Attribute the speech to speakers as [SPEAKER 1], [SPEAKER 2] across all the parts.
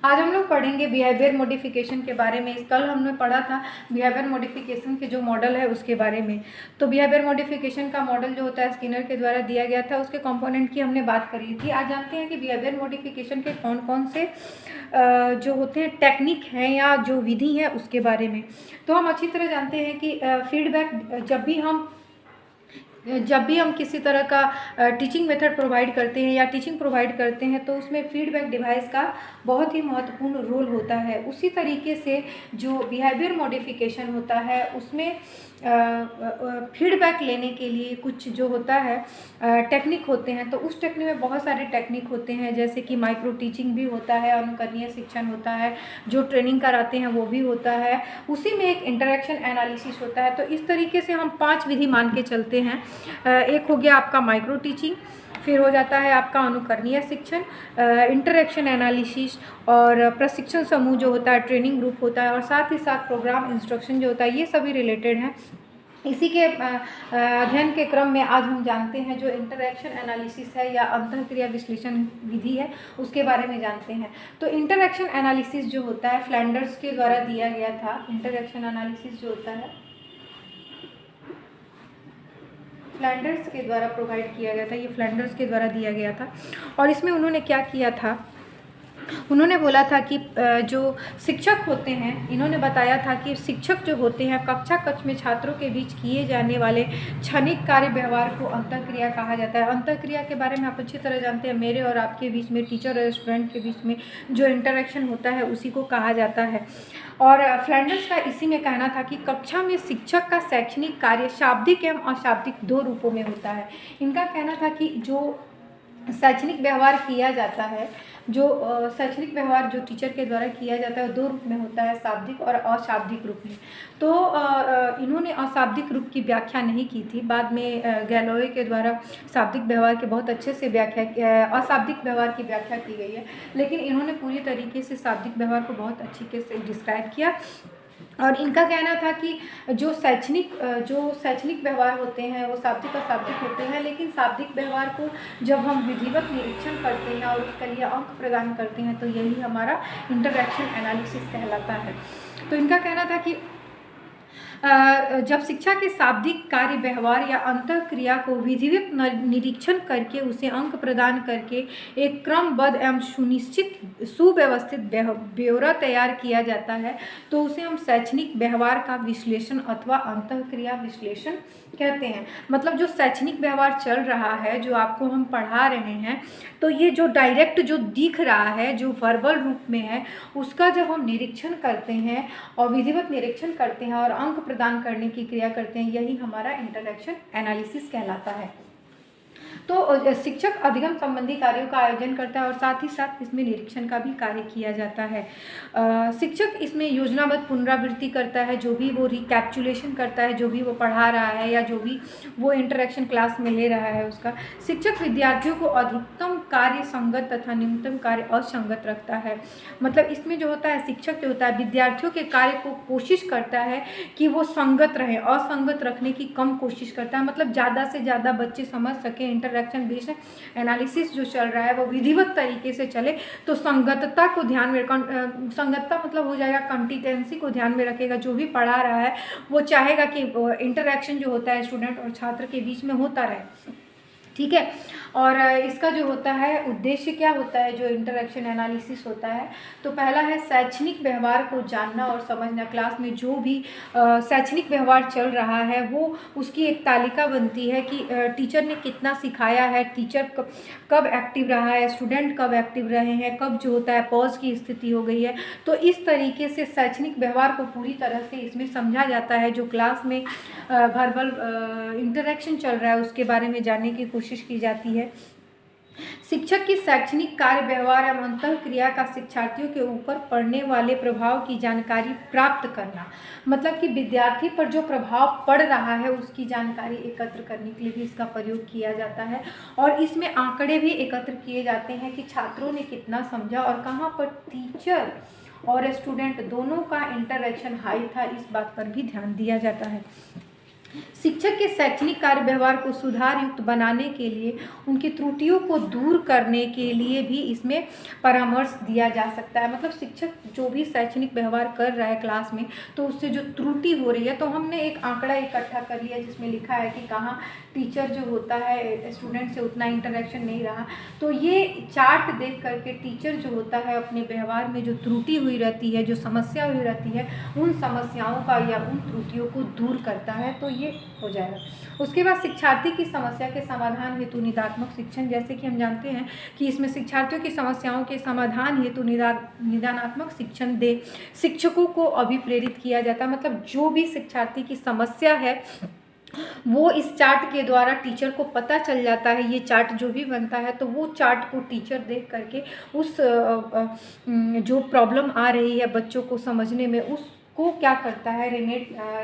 [SPEAKER 1] आज हम लोग पढ़ेंगे बिहेवियर मॉडिफिकेशन के बारे में। कल हमने पढ़ा था बिहेवियर मॉडिफिकेशन के जो मॉडल है उसके बारे में। तो बिहेवियर मॉडिफिकेशन का मॉडल जो होता है स्किनर के द्वारा दिया गया था, उसके कंपोनेंट की हमने बात करी थी। आज जानते हैं कि बिहेवियर मॉडिफिकेशन के कौन कौन से जो होते हैं टेक्निक हैं या जो विधि है उसके बारे में। तो हम अच्छी तरह जानते हैं कि फीडबैक जब भी हम किसी तरह का टीचिंग मेथड प्रोवाइड करते हैं या टीचिंग प्रोवाइड करते हैं तो उसमें फीडबैक डिवाइस का बहुत ही महत्वपूर्ण रोल होता है। उसी तरीके से जो बिहेवियर मॉडिफिकेशन होता है उसमें फीडबैक लेने के लिए कुछ जो होता है टेक्निक होते हैं। तो उस टेक्निक में बहुत सारे टेक्निक होते हैं, जैसे कि माइक्रो टीचिंग भी होता है, अनुकरणीय शिक्षण होता है, जो ट्रेनिंग कराते हैं वो भी होता है, उसी में एक इंटरेक्शन एनालिसिस होता है। तो इस तरीके से हम 5 विधि मान के चलते हैं। एक हो गया आपका माइक्रो टीचिंग, फिर हो जाता है आपका अनुकरणीय शिक्षण, इंटरेक्शन एनालिसिस और प्रशिक्षण समूह जो होता है, ट्रेनिंग ग्रुप होता है, और साथ ही साथ प्रोग्राम इंस्ट्रक्शन जो होता है, ये सभी रिलेटेड हैं। इसी के अध्ययन के क्रम में आज हम जानते हैं जो इंटरेक्शन एनालिसिस है या अंतःक्रिया विश्लेषण विधि है उसके बारे में जानते हैं। तो इंटरेक्शन एनालिसिस जो होता है फ्लैंडर्स के द्वारा दिया गया था। इंटरेक्शन एनालिसिस जो होता है फ्लैंडर्स के द्वारा प्रोवाइड किया गया था, ये फ्लैंडर्स के द्वारा दिया गया था। और इसमें उन्होंने क्या किया था, उन्होंने बोला था कि जो शिक्षक होते हैं, इन्होंने बताया था कि शिक्षक जो होते हैं कक्षा कक्ष में छात्रों के बीच किए जाने वाले क्षणिक कार्य व्यवहार को अंतःक्रिया कहा जाता है। अंतःक्रिया के बारे में आप अच्छी तरह जानते हैं, मेरे और आपके बीच में, टीचर और स्टूडेंट के बीच में जो इंटरेक्शन होता है उसी को कहा जाता है। और फ्लैंडर्स का इसी में कहना था कि कक्षा में शिक्षक का शैक्षणिक कार्य शाब्दिक एवं अशाब्दिक 2 रूपों में होता है। इनका कहना था कि जो शैक्षणिक व्यवहार किया जाता है, जो शैक्षणिक व्यवहार जो टीचर के द्वारा किया जाता है 2 रूप में होता है, शाब्दिक और अशाब्दिक रूप में। तो इन्होंने अशाब्दिक रूप की व्याख्या नहीं की थी, बाद में गैलोवे के द्वारा शाब्दिक व्यवहार के बहुत अच्छे से अशाब्दिक व्यवहार की व्याख्या की गई है, लेकिन इन्होंने पूरी तरीके से शाब्दिक व्यवहार को बहुत अच्छे से डिस्क्राइब किया। और इनका कहना था कि जो शैक्षणिक व्यवहार होते हैं वो शाब्दिक और अशाब्दिक होते हैं, लेकिन शाब्दिक व्यवहार को जब हम विधिवत निरीक्षण करते हैं और उसके लिए अंक प्रदान करते हैं तो यही हमारा इंटरेक्शन एनालिसिस कहलाता है। तो इनका कहना था कि जब शिक्षा के शाब्दिक कार्य व्यवहार या अंतःक्रिया को विधिवत निरीक्षण करके उसे अंक प्रदान करके एक क्रमबद्ध एवं सुनिश्चित सुव्यवस्थित ब्यौरा तैयार किया जाता है तो उसे हम शैक्षणिक व्यवहार का विश्लेषण अथवा अंतःक्रिया विश्लेषण कहते हैं। मतलब जो शैक्षणिक व्यवहार चल रहा है, जो आपको हम पढ़ा रहे हैं, तो ये जो डायरेक्ट जो दिख रहा है, जो वर्बल रूप में है, उसका जब हम निरीक्षण करते हैं और विधिवत निरीक्षण करते हैं और अंक प्रदान करने की क्रिया करते हैं, यही हमारा इंटरेक्शन एनालिसिस कहलाता है। तो शिक्षक अधिगम संबंधी कार्यों का आयोजन करता है और साथ ही साथ इसमें निरीक्षण का भी कार्य किया जाता है। शिक्षक इसमें योजनाबद्ध पुनरावृत्ति करता है, जो भी वो रिकैप्चुलेशन करता है, जो भी वो पढ़ा रहा है या जो भी वो इंटरेक्शन क्लास में ले रहा है उसका। शिक्षक विद्यार्थियों को अधिकतम कार्य संगत तथा न्यूनतम कार्य असंगत रखता है। मतलब इसमें जो होता है, शिक्षक जो होता है विद्यार्थियों के कार्य को कोशिश करता है कि वो संगत रहे, असंगत रखने की कम कोशिश करता है। मतलब ज़्यादा से ज़्यादा बच्चे समझ सकें, इंटरेक्शन बेस्ड एनालिसिस जो चल रहा है वो विधिवत तरीके से चले। तो संगतता को ध्यान में संगतता मतलब हो जाएगा कंटिटेंसी को ध्यान में रखेगा। जो भी पढ़ा रहा है वो चाहेगा कि इंटरेक्शन जो होता है स्टूडेंट और छात्र के बीच में होता रहे, ठीक है। और इसका जो होता है उद्देश्य क्या होता है, जो इंटरेक्शन एनालिसिस होता है, तो पहला है शैक्षणिक व्यवहार को जानना और समझना। क्लास में जो भी शैक्षणिक व्यवहार चल रहा है वो उसकी एक तालिका बनती है कि टीचर ने कितना सिखाया है, टीचर कब एक्टिव रहा है, स्टूडेंट कब एक्टिव रहे हैं, कब जो होता है पॉज की स्थिति हो गई है। तो इस तरीके से शैक्षणिक व्यवहार को पूरी तरह से इसमें समझा जाता है। जो क्लास में वर्बल इंटरेक्शन चल रहा है उसके बारे में जानने की कोशिश की जाती है। शिक्षक की शैक्षणिक कार्य व्यवहार एवं अंतःक्रिया का शिक्षार्थियों के ऊपर पड़ने वाले प्रभाव की जानकारी प्राप्त करना। मतलब कि विद्यार्थी पर जो प्रभाव पड़ रहा है उसकी जानकारी एकत्र करने के लिए भी इसका प्रयोग किया जाता है। और इसमें आंकड़े भी एकत्र किए जाते हैं कि छात्रों ने कितना समझा और कहाँ पर टीचर और स्टूडेंट दोनों का इंटरेक्शन हाई था, इस बात पर भी ध्यान दिया जाता है। शिक्षक के शैक्षणिक कार्य व्यवहार को सुधार युक्त बनाने के लिए, उनकी त्रुटियों को दूर करने के लिए भी इसमें परामर्श दिया जा सकता है। मतलब शिक्षक जो भी शैक्षणिक व्यवहार कर रहा है क्लास में, तो उससे जो त्रुटि हो रही है, तो हमने एक आंकड़ा इकट्ठा कर लिया जिसमें लिखा है कि कहाँ टीचर जो होता है स्टूडेंट से उतना इंटरेक्शन नहीं रहा। तो ये चार्ट देख करके टीचर जो होता है अपने व्यवहार में जो त्रुटि हुई रहती है, जो समस्या हुई रहती है, उन समस्याओं का या उन त्रुटियों को दूर करता है, तो ये हो जाएगा। उसके बाद शिक्षार्थी की समस्या के समाधान हेतु निदानात्मक शिक्षण, जैसे कि हम जानते हैं कि इसमें शिक्षार्थियों की समस्याओं के समाधान हेतु निदानात्मक शिक्षण दे शिक्षकों को अभिप्रेरित किया जाता है। मतलब जो भी शिक्षार्थी की समस्या है वो इस चार्ट के द्वारा टीचर को पता चल जाता है। ये चार्ट जो भी बनता है तो वो चार्ट को टीचर देख करके उस जो प्रॉब्लम आ रही है बच्चों को समझने में, उसको क्या करता है,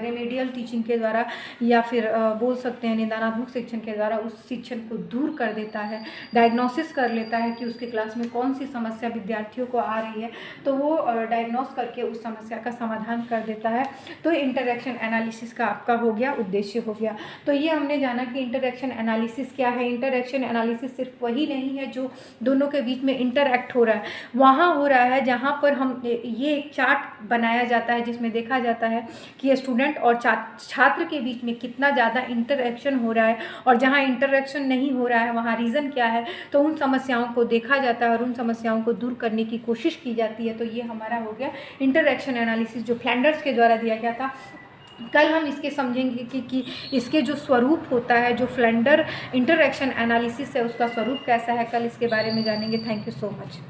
[SPEAKER 1] रेमेडियल टीचिंग के द्वारा या फिर बोल सकते हैं निदानात्मक शिक्षण के द्वारा उस शिक्षण को दूर कर देता है। डायग्नोसिस कर लेता है कि उसके क्लास में कौन सी समस्या विद्यार्थियों को आ रही है, तो वो डायग्नोस करके उस समस्या का समाधान कर देता है। तो इंटरैक्शन एनालिसिस का आपका हो गया, उद्देश्य हो गया। तो ये हमने जाना कि इंटरैक्शन एनालिसिस क्या है। इंटरैक्शन एनालिसिस सिर्फ वही नहीं है जो दोनों के बीच में इंटरैक्ट हो रहा है, वहाँ हो रहा है जहाँ पर हम ये एक चार्ट बनाया जाता है जिसमें देखा जाता है कि स्टूडेंट और छात्र के बीच में कितना ज़्यादा इंटरैक्शन हो रहा है, और जहाँ इंटरैक्शन नहीं हो रहा है वहाँ रीज़न क्या है, तो उन समस्याओं को देखा जाता है और उन समस्याओं को दूर करने की कोशिश की जाती है। तो ये हमारा हो गया इंटरैक्शन एनालिसिस जो फ्लैंडर्स के द्वारा दिया गया था। कल हम इसके समझेंगे कि इसके जो स्वरूप होता है, जो फ्लैंडर इंटरैक्शन एनालिसिस है उसका स्वरूप कैसा है, कल इसके बारे में जानेंगे। Thank you so much.